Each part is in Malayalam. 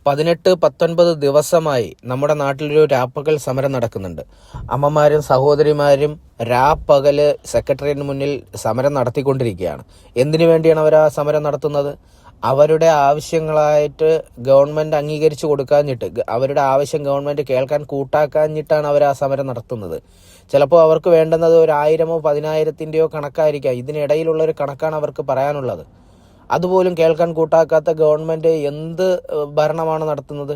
18-19 ദിവസമായി നമ്മുടെ നാട്ടിലൊരു രാപ്പകൽ സമരം നടക്കുന്നുണ്ട്. അമ്മമാരും സഹോദരിമാരും രാപ്പകല് സെക്രട്ടേറിയറ്റിന് മുന്നിൽ സമരം നടത്തിക്കൊണ്ടിരിക്കുകയാണ്. എന്തിനു വേണ്ടിയാണ് അവർ ആ സമരം നടത്തുന്നത്? അവരുടെ ആവശ്യങ്ങളായിട്ട് ഗവൺമെന്റ് അംഗീകരിച്ചു കൊടുക്കാഞ്ഞിട്ട്, അവരുടെ ആവശ്യം ഗവൺമെന്റ് കേൾക്കാൻ കൂട്ടാക്കാഞ്ഞിട്ടാണ് അവർ ആ സമരം നടത്തുന്നത്. ചിലപ്പോൾ അവർക്ക് വേണ്ടുന്നത് 1000-ഓ 10,000-ൻ്റെയോ കണക്കായിരിക്കാം. ഇതിനിടയിലുള്ള ഒരു കണക്കാണ് അവർക്ക് പറയാനുള്ളത്. അതുപോലും കേൾക്കാൻ കൂട്ടാക്കാത്ത ഗവൺമെന്റ് എന്ത് ഭരണമാണ് നടത്തുന്നത്?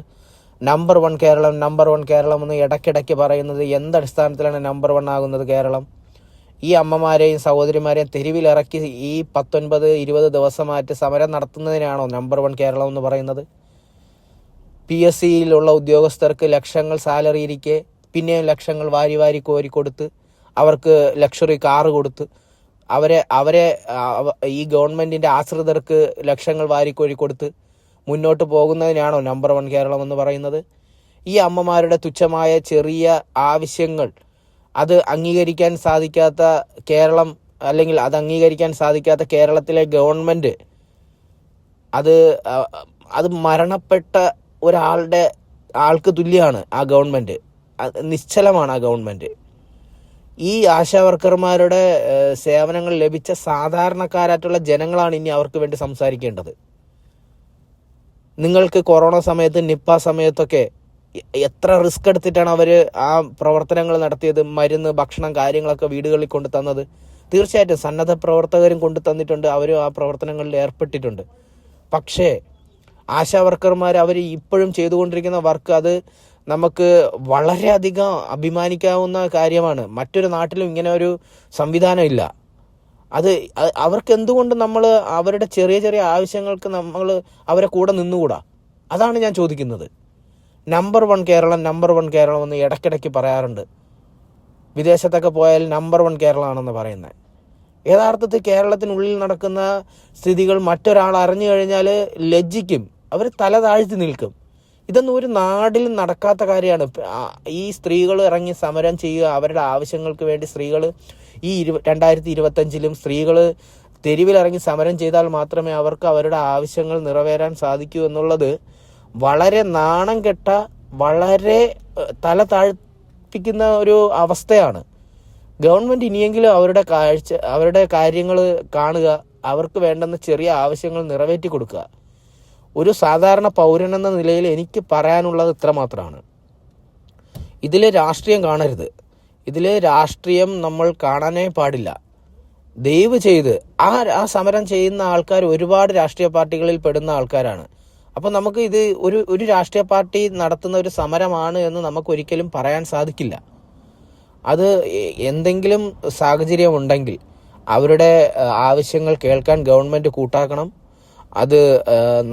നമ്പർ 1 കേരളം, നമ്പർ 1 കേരളം എന്ന് ഇടയ്ക്കിടയ്ക്ക് പറയുന്നത് എന്തടിസ്ഥാനത്തിലാണ് നമ്പർ 1 ആകുന്നത് കേരളം? ഈ അമ്മമാരെയും സഹോദരിമാരെയും തെരുവിലിറക്കി ഈ 19-20 ദിവസമായിട്ട് സമരം നടത്തുന്നതിനാണോ നമ്പർ 1 കേരളം എന്ന് പറയുന്നത്? PSCയിലുള്ള ഉദ്യോഗസ്ഥർക്ക് ലക്ഷങ്ങൾ സാലറി ഇരിക്കെ പിന്നെയും ലക്ഷങ്ങൾ വാരി വാരി കോരിക്കൊടുത്ത്, അവർക്ക് ലക്ഷറി കാറ് കൊടുത്ത്, അവരെ ഈ ഗവൺമെന്റിന്റെ ആശ്രിതർക്ക് ലക്ഷങ്ങൾ വാരിക്കോരി കൊടുത്ത് മുന്നോട്ട് പോകുന്നതിനാണോ നമ്പർ 1 കേരളം എന്ന് പറയുന്നത്? ഈ അമ്മമാരുടെ തുച്ഛമായ ചെറിയ ആവശ്യങ്ങൾ അത് അംഗീകരിക്കാൻ സാധിക്കാത്ത കേരളം, അല്ലെങ്കിൽ അത് അംഗീകരിക്കാൻ സാധിക്കാത്ത കേരളത്തിലെ ഗവൺമെന്റ്, അത് മരണപ്പെട്ട ആൾക്ക് തുല്യമാണ് ആ ഗവൺമെന്റ്. നിശ്ചലമാണ് ആ ഗവൺമെന്റ്. ഈ ആശാവർക്കർമാരുടെ സേവനങ്ങൾ ലഭിച്ച സാധാരണക്കാരായിട്ടുള്ള ജനങ്ങളാണ് ഇനി അവർക്ക് വേണ്ടി സംസാരിക്കേണ്ടത്. നിങ്ങൾക്ക് കൊറോണ സമയത്ത്, നിപ്പ സമയത്തൊക്കെ എത്ര റിസ്ക് എടുത്തിട്ടാണ് അവർ ആ പ്രവർത്തനങ്ങൾ നടത്തിയത്? മരുന്ന്, ഭക്ഷണം, കാര്യങ്ങളൊക്കെ വീടുകളിൽ കൊണ്ടു തന്നത്. തീർച്ചയായിട്ടും സന്നദ്ധ പ്രവർത്തകരും കൊണ്ടു തന്നിട്ടുണ്ട്, അവരും ആ പ്രവർത്തനങ്ങളിൽ ഏർപ്പെട്ടിട്ടുണ്ട്. പക്ഷേ ആശാവർക്കർമാർ അവർ ഇപ്പോഴും ചെയ്തുകൊണ്ടിരിക്കുന്ന വർക്ക്, അത് നമുക്ക് വളരെയധികം അഭിമാനിക്കാവുന്ന കാര്യമാണ്. മറ്റൊരു നാട്ടിലും ഇങ്ങനെ ഒരു സംവിധാനം ഇല്ല. അവർക്ക് എന്തുകൊണ്ട് നമ്മൾ അവരുടെ ചെറിയ ചെറിയ ആവശ്യങ്ങൾക്ക് നമ്മൾ അവരെ കൂടെ നിന്നുകൂടാ? അതാണ് ഞാൻ ചോദിക്കുന്നത്. നമ്പർ 1 കേരളം, നമ്പർ 1 കേരളം എന്ന് ഇടയ്ക്കിടയ്ക്ക് പറയാറുണ്ട്. വിദേശത്തൊക്കെ പോയാൽ നമ്പർ 1 കേരളമാണെന്ന് പറയുന്നത്. യഥാർത്ഥത്തിൽ കേരളത്തിനുള്ളിൽ നടക്കുന്ന സ്ഥിതികൾ മറ്റൊരാൾ അറിഞ്ഞു കഴിഞ്ഞാൽ ലജ്ജിക്കും, അവർ തല താഴ്ത്തി നിൽക്കും. ഇതൊന്നും ഒരു നാടിലും നടക്കാത്ത കാര്യമാണ്. ഈ സ്ത്രീകൾ ഇറങ്ങി സമരം ചെയ്യുക, അവരുടെ ആവശ്യങ്ങൾക്ക് വേണ്ടി സ്ത്രീകൾ ഈ 2025-ലും സ്ത്രീകൾ തെരുവിലിറങ്ങി സമരം ചെയ്താൽ മാത്രമേ അവർക്ക് അവരുടെ ആവശ്യങ്ങൾ നിറവേറാൻ സാധിക്കൂ എന്നുള്ളത് വളരെ നാണം കെട്ട, വളരെ തല താഴ്പ്പിക്കുന്ന ഒരു അവസ്ഥയാണ്. ഗവൺമെന്റ് ഇനിയെങ്കിലും അവരുടെ കാര്യങ്ങൾ കാണുക, അവർക്ക് വേണ്ടുന്ന ചെറിയ ആവശ്യങ്ങൾ നിറവേറ്റി കൊടുക്കുക. ഒരു സാധാരണ പൗരൻ എന്ന നിലയിൽ എനിക്ക് പറയാനുള്ളത് ഇത്ര മാത്രമാണ്. ഇതിൽ രാഷ്ട്രീയം കാണരുത്. ഇതിൽ രാഷ്ട്രീയം നമ്മൾ കാണാനേ പാടില്ല. ദയവ് ചെയ്ത് ആ സമരം ചെയ്യുന്ന ആൾക്കാർ ഒരുപാട് രാഷ്ട്രീയ പാർട്ടികളിൽ പെടുന്ന ആൾക്കാരാണ്. അപ്പോൾ നമുക്ക് ഇത് ഒരു രാഷ്ട്രീയ പാർട്ടി നടത്തുന്ന ഒരു സമരമാണ് എന്ന് നമുക്ക് ഒരിക്കലും പറയാൻ സാധിക്കില്ല. അത് എന്തെങ്കിലും സാഹചര്യം ഉണ്ടെങ്കിൽ അവരുടെ ആവശ്യങ്ങൾ കേൾക്കാൻ ഗവൺമെന്റ് കൂട്ടാക്കണം. അത്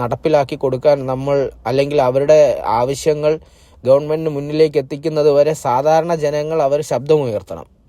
നടപ്പിലാക്കി കൊടുക്കാൻ നമ്മൾ, അല്ലെങ്കിൽ അവരുടെ ആവശ്യങ്ങൾ ഗവൺമെന്റിന് മുന്നിലേക്ക് എത്തിക്കുന്നത് വരെ സാധാരണ ജനങ്ങൾ അവർ ശബ്ദമുയർത്തണം.